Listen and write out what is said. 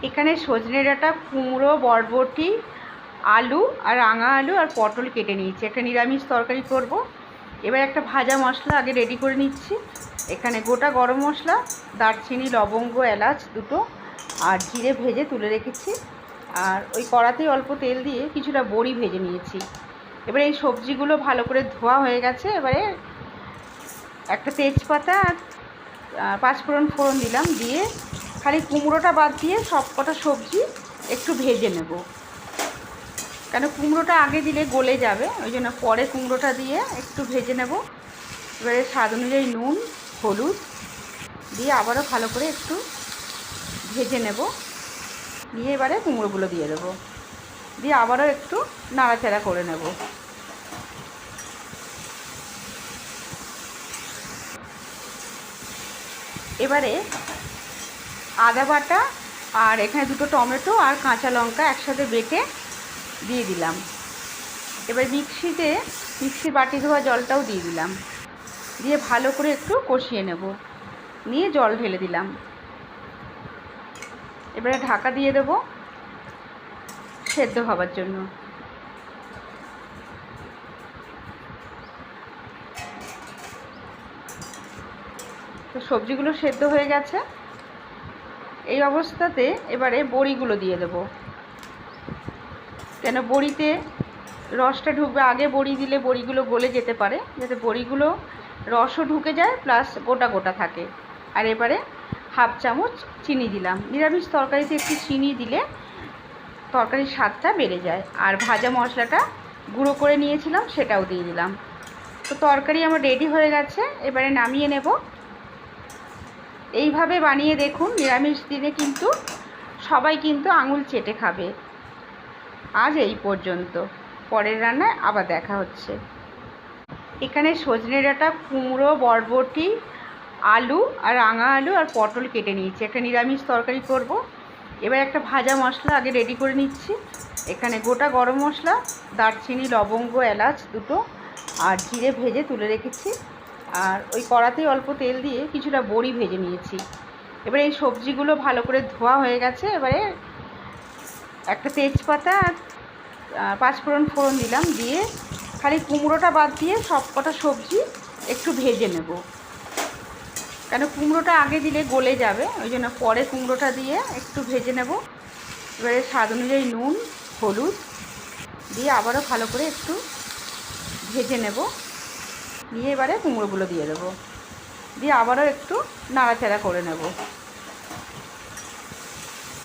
এখানে সজনে ডাঁটা, কুমড়ো, বরবটি, আলু আর রাঙা আলু আর পটল কেটে নিয়েছি। একটা নিরামিষ তরকারি করব। এবার একটা ভাজা মশলা আগে রেডি করে নিচ্ছি। এখানে গোটা গরম মশলা, দারচিনি, লবঙ্গ, এলাচ দুটো আর জিরে ভেজে তুলে রেখেছি। আর ওই কড়াতেই অল্প তেল দিয়ে কিছুটা বড়ি ভেজে নিয়েছি। এবারে এই সবজিগুলো ভালো করে ধোয়া হয়ে গেছে। এবারে একটা তেজপাতা আর পাঁচফোড়ন দিলাম, দিয়ে খালি কুমড়োটা বাদ দিয়ে সব কটা সবজি একটু ভেজে নেব। কেন কুমড়োটা আগে দিলে গলে যাবে, ওই জন্য পরে কুমড়োটা দিয়ে একটু ভেজে নেব। এবারে স্বাদ অনুযায়ী নুন, হলুদ দিয়ে আবারও ভালো করে একটু ভেজে নেব। দিয়ে এবারে কুমড়োগুলো দিয়ে দেবো, দিয়ে আবারও একটু নাড়াচাড়া করে নেব। এবারে আদা বাটা আর এখানে দুটো টমেটো আর কাঁচা লঙ্কা একসাথে বেটে দিয়ে দিলাম। এবার মিক্সির বাটি ধোয়া জলটাও দিয়ে দিলাম, দিয়ে ভালো করে একটু কষিয়ে নেব। নিয়ে জল ঢেলে দিলাম। এবারে ঢাকা দিয়ে দেব সেদ্ধ হবার জন্য। তো সবজিগুলো সেদ্ধ হয়ে গেছে। এই অবস্থাতে এবারে বড়িগুলো দিয়ে দেব। কেন বড়িতে রসটা ঢুকবে, আগে বড়ি দিলে বড়িগুলো গলে যেতে পারে, যাতে বড়িগুলো রসও ঢুকে যায় প্লাস গোটা গোটা থাকে। আর এবারে হাফ চামচ চিনি দিলাম। নিরামিষ তরকারিতে একটু চিনি দিলে তরকারির স্বাদটা বেড়ে যায়। আর ভাজা মশলাটা গুঁড়ো করে নিয়েছিলাম, সেটাও দিয়ে দিলাম। তো তরকারি আমার রেডি হয়ে গেছে। এবারে নামিয়ে নেব। এইভাবে বানিয়ে দেখুন, নিরামিষ দিনে কিন্তু সবাই কিন্তু আঙুল চেটে খাবে। আজ এই পর্যন্ত, পরের রান্নায় আবার দেখা হচ্ছে। এখানে সজনে ডাঁটা, কুমড়ো, বরবটি, আলু আর রাঙা আলু আর পটল কেটে নিয়েছি। একটা নিরামিষ তরকারি করব। এবার একটা ভাজা মশলা আগে রেডি করে নিচ্ছি। এখানে গোটা গরম মশলা, দারচিনি, লবঙ্গ, এলাচ দুটো আর জিরে ভেজে তুলে রেখেছি। আর ওই কড়াতেই অল্প তেল দিয়ে কিছুটা বড়ি ভেজে নিয়েছি। এবার এই সবজিগুলো ভালো করে ধোয়া হয়ে গেছে। এবারে একটা তেজপাতা আর পাঁচফোড়ন দিলাম, দিয়ে খালি কুমড়োটা বাদ দিয়ে সব কটা সবজি একটু ভেজে নেব। কেন কুমড়োটা আগে দিলে গলে যাবে, ওই জন্য পরে কুমড়োটা দিয়ে একটু ভেজে নেব। এবারে স্বাদ অনুযায়ী নুন, হলুদ দিয়ে আবারও ভালো করে একটু ভেজে নেব। নিয়ে এবারে কুমড়োগুলো দিয়ে দেবো, দিয়ে আবারও একটু নাড়াচাড়া করে নেব।